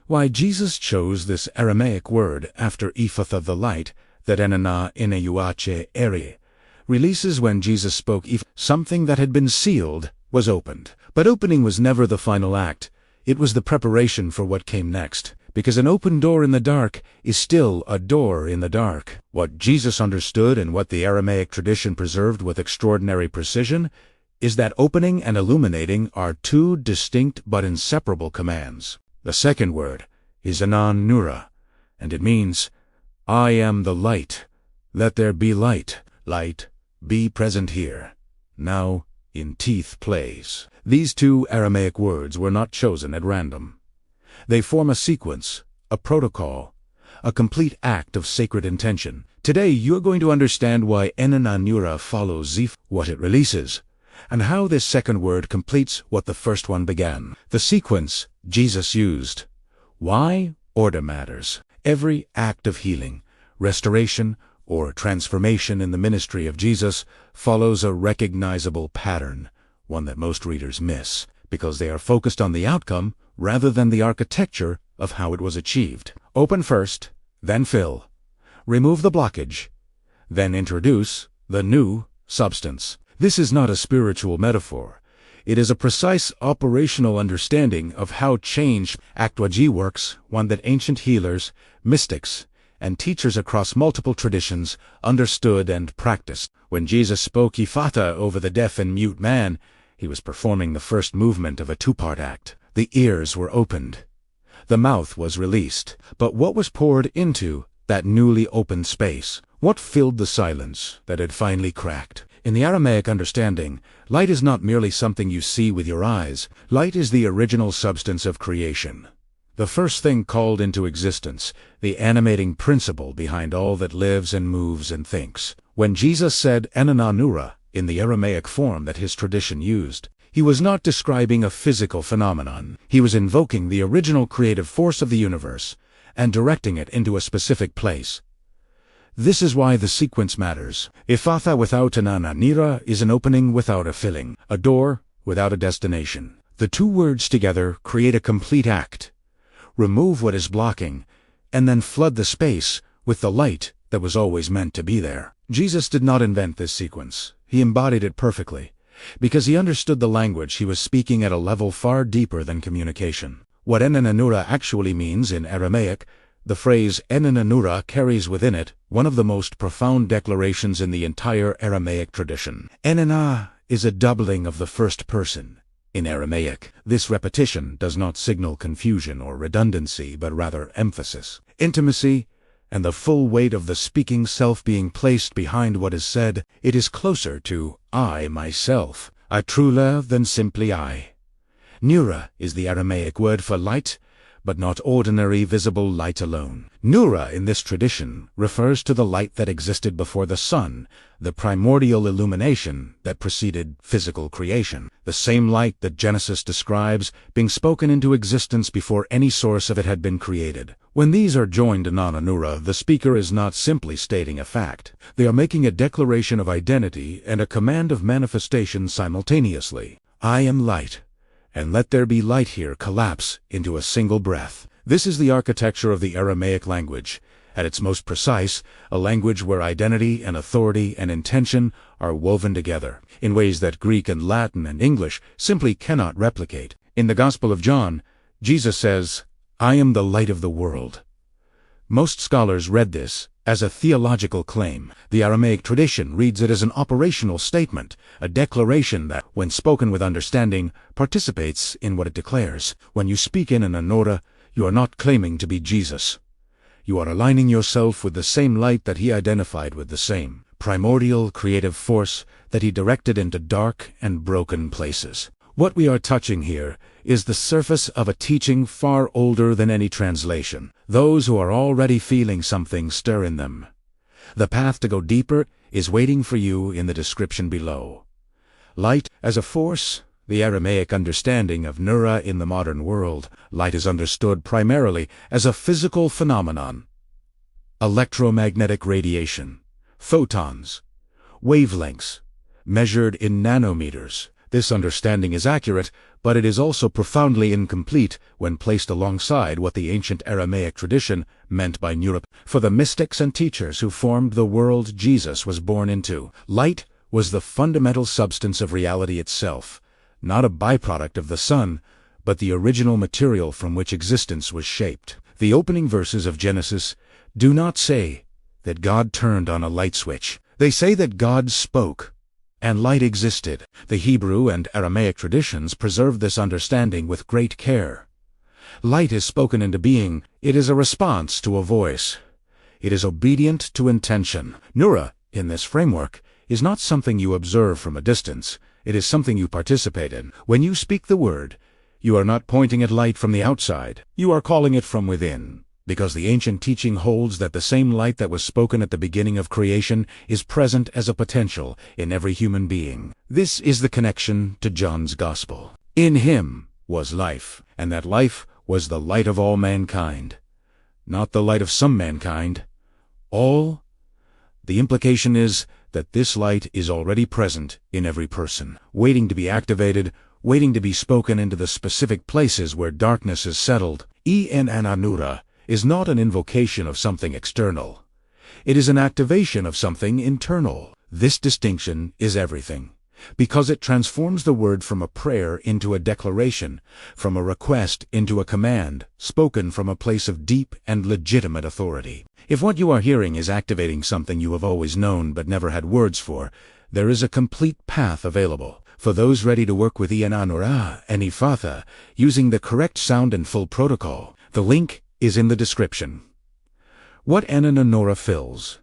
Why Jesus chose this Aramaic word after EPHPHATHA, the light, that ENA-NA in NUHRA releases when Jesus spoke, something that had been sealed was opened. But opening was never the final act. It was the preparation for what came next. Because an open door in the dark is still a door in the dark. What Jesus understood and what the Aramaic tradition preserved with extraordinary precision is that opening and illuminating are two distinct but inseparable commands. The second word is enanura, and it means, I am the light. Let there be light. Light, be present here. Now, in teeth place. These two Aramaic words were not chosen at random. They form a sequence, a protocol, a complete act of sacred intention. Today you're going to understand why enanura follows what it releases, and how this second word completes what the first one began. The sequence Jesus used. Why? Order matters. Every act of healing, restoration, or transformation in the ministry of Jesus follows a recognizable pattern, one that most readers miss, because they are focused on the outcome rather than the architecture of how it was achieved. Open first, then fill. Remove the blockage, then introduce the new substance. This is not a spiritual metaphor. It is a precise operational understanding of how change G works, one that ancient healers, mystics, and teachers across multiple traditions understood and practiced. When Jesus spoke EPHPHATHA over the deaf and mute man, he was performing the first movement of a two-part act. The ears were opened. The mouth was released. But what was poured into that newly opened space? What filled the silence that had finally cracked? In the Aramaic understanding, light is not merely something you see with your eyes. Light is the original substance of creation. The first thing called into existence, the animating principle behind all that lives and moves and thinks. When Jesus said enanura in the Aramaic form that his tradition used, he was not describing a physical phenomenon. He was invoking the original creative force of the universe and directing it into a specific place. This is why the sequence matters. EPHPHATHA without enanura is an opening without a filling, a door without a destination. The two words together create a complete act. Remove what is blocking, and then flood the space with the light that was always meant to be there. Jesus did not invent this sequence. He embodied it perfectly, because he understood the language he was speaking at a level far deeper than communication. What enanura actually means in Aramaic, the phrase enanura carries within it one of the most profound declarations in the entire Aramaic tradition. ENA-NA is a doubling of the first person. In Aramaic, this repetition does not signal confusion or redundancy, but rather emphasis, intimacy, and the full weight of the speaking self being placed behind what is said. It is closer to I myself, a truer than simply I. NUHRA is the Aramaic word for light, but not ordinary visible light alone. NUHRA in this tradition refers to the light that existed before the sun, the primordial illumination that preceded physical creation. The same light that Genesis describes being spoken into existence before any source of it had been created. When these are joined in enanura, the speaker is not simply stating a fact. They are making a declaration of identity and a command of manifestation simultaneously. I am light, and let there be light here collapse into a single breath. This is the architecture of the Aramaic language. At its most precise, a language where identity and authority and intention are woven together in ways that Greek and Latin and English simply cannot replicate. In the Gospel of John, Jesus says, I am the light of the world. Most scholars read this as a theological claim. The Aramaic tradition reads it as an operational statement, a declaration that, when spoken with understanding, participates in what it declares. When you speak in enanura, you are not claiming to be Jesus. You are aligning yourself with the same light that he identified with, the same primordial creative force that he directed into dark and broken places. What we are touching here is the surface of a teaching far older than any translation. Those who are already feeling something stir in them. The path to go deeper is waiting for you in the description below. Light as a force, the Aramaic understanding of NUHRA in the modern world. Light is understood primarily as a physical phenomenon. Electromagnetic radiation, photons, wavelengths, measured in nanometers. This understanding is accurate, but it is also profoundly incomplete when placed alongside what the ancient Aramaic tradition meant by NUHRA. For the mystics and teachers who formed the world Jesus was born into, light was the fundamental substance of reality itself, not a byproduct of the sun, but the original material from which existence was shaped. The opening verses of Genesis do not say that God turned on a light switch. They say that God spoke, and light existed. The Hebrew and Aramaic traditions preserve this understanding with great care. Light is spoken into being. It is a response to a voice. It is obedient to intention. NUHRA, in this framework, is not something you observe from a distance. It is something you participate in. When you speak the word, you are not pointing at light from the outside. You are calling it from within, because the ancient teaching holds that the same light that was spoken at the beginning of creation is present as a potential in every human being. This is the connection to John's Gospel. In him was life, and that life was the light of all mankind. Not the light of some mankind. All. The implication is that this light is already present in every person, waiting to be activated, waiting to be spoken into the specific places where darkness is settled. ENA-NA is not an invocation of something external. It is an activation of something internal. This distinction is everything, because it transforms the word from a prayer into a declaration, from a request into a command, spoken from a place of deep and legitimate authority. If what you are hearing is activating something you have always known but never had words for, there is a complete path available. For those ready to work with ENA-NA and EPHPHATHA using the correct sound and full protocol, the link is in the description. What enanura fills?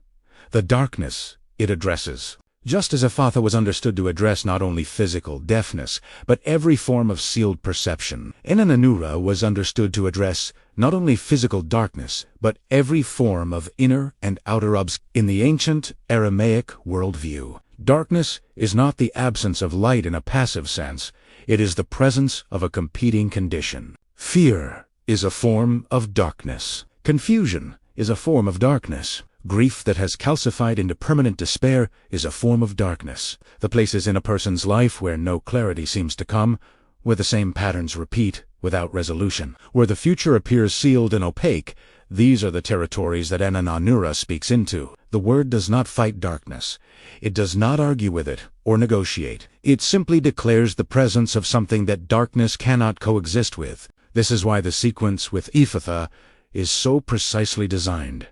The darkness it addresses. Just as EPHPHATHA was understood to address not only physical deafness, but every form of sealed perception, ENA-NA was understood to address not only physical darkness, but every form of inner and outer obscurity. In the ancient Aramaic worldview, darkness is not the absence of light in a passive sense. It is the presence of a competing condition. Fear is a form of darkness. Confusion is a form of darkness. Grief that has calcified into permanent despair is a form of darkness. The places in a person's life where no clarity seems to come, where the same patterns repeat without resolution, where the future appears sealed and opaque, these are the territories that ENA-NA speaks into. The word does not fight darkness. It does not argue with it or negotiate. It simply declares the presence of something that darkness cannot coexist with. This is why the sequence with EPHPHATHA is so precisely designed.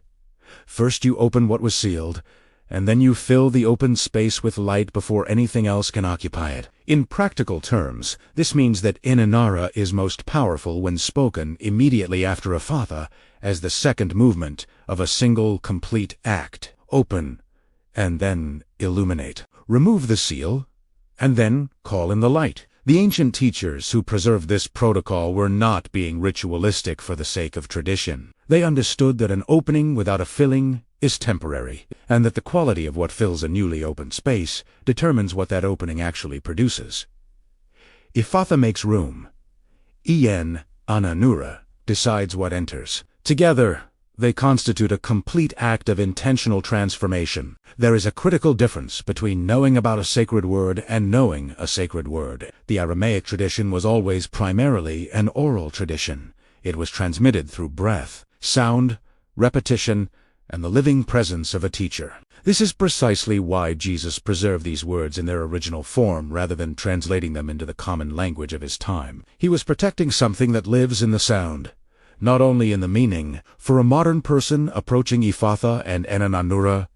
First you open what was sealed, and then you fill the open space with light before anything else can occupy it. In practical terms, this means that ENA-NA is most powerful when spoken immediately after EPHPHATHA as the second movement of a single complete act. Open, and then illuminate. Remove the seal, and then call in the light. The ancient teachers who preserved this protocol were not being ritualistic for the sake of tradition. They understood that an opening without a filling is temporary, and that the quality of what fills a newly opened space determines what that opening actually produces. EPHPHATHA makes room. ENA-NA decides what enters. Together, they constitute a complete act of intentional transformation. There is a critical difference between knowing about a sacred word and knowing a sacred word. The Aramaic tradition was always primarily an oral tradition. It was transmitted through breath, sound, repetition, and the living presence of a teacher. This is precisely why Jesus preserved these words in their original form rather than translating them into the common language of his time. He was protecting something that lives in the sound, not only in the meaning. For a modern person approaching EPHPHATHA and ENA-NA,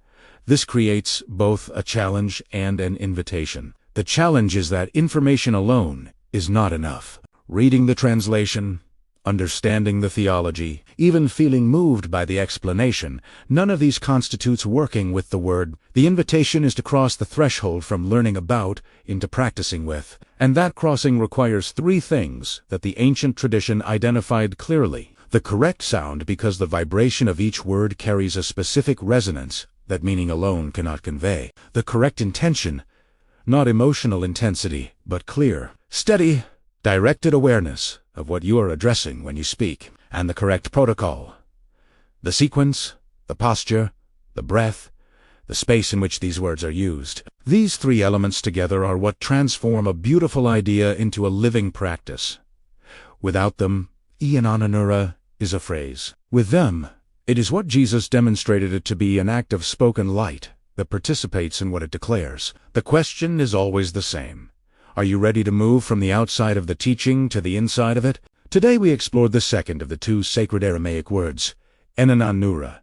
this creates both a challenge and an invitation. The challenge is that information alone is not enough. Reading the translation, understanding the theology, even feeling moved by the explanation, none of these constitutes working with the word. The invitation is to cross the threshold from learning about into practicing with. And that crossing requires three things that the ancient tradition identified clearly. The correct sound, because the vibration of each word carries a specific resonance that meaning alone cannot convey. The correct intention, not emotional intensity, but clear, steady, directed awareness of what you are addressing when you speak. And the correct protocol. The sequence, the posture, the breath, the space in which these words are used. These three elements together are what transform a beautiful idea into a living practice. Without them, enanura is a phrase. With them, it is what Jesus demonstrated it to be, an act of spoken light that participates in what it declares. The question is always the same. Are you ready to move from the outside of the teaching to the inside of it? Today we explored the second of the two sacred Aramaic words, enanura,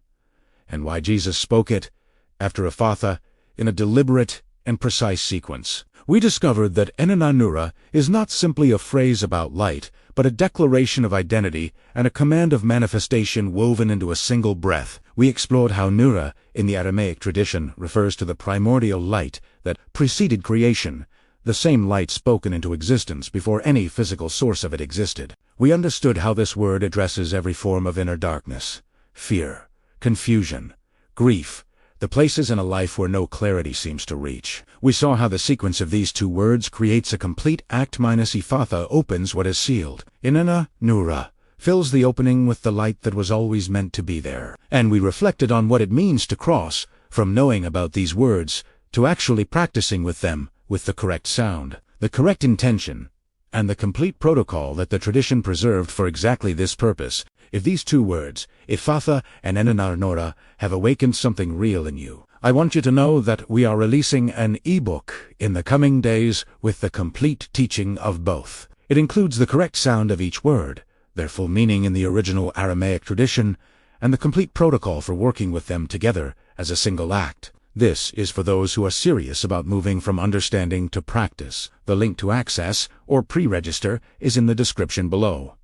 and why Jesus spoke it, after EPHPHATHA, in a deliberate and precise sequence. We discovered that enanura is not simply a phrase about light, but a declaration of identity and a command of manifestation woven into a single breath. We explored how NUHRA, in the Aramaic tradition, refers to the primordial light that preceded creation, the same light spoken into existence before any physical source of it existed. We understood how this word addresses every form of inner darkness, fear, confusion, grief, the places in a life where no clarity seems to reach. We saw how the sequence of these two words creates a complete act minus EPHPHATHA opens what is sealed. ENA-NA fills the opening with the light that was always meant to be there. And we reflected on what it means to cross from knowing about these words to actually practicing with them with the correct sound, the correct intention, and the complete protocol that the tradition preserved for exactly this purpose. If these two words, EPHPHATHA and enanura, have awakened something real in you, I want you to know that we are releasing an ebook in the coming days with the complete teaching of both. It includes the correct sound of each word, their full meaning in the original Aramaic tradition, and the complete protocol for working with them together as a single act. This is for those who are serious about moving from understanding to practice. The link to access or pre-register is in the description below.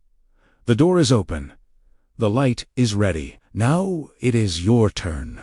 The door is open. The light is ready. Now it is your turn.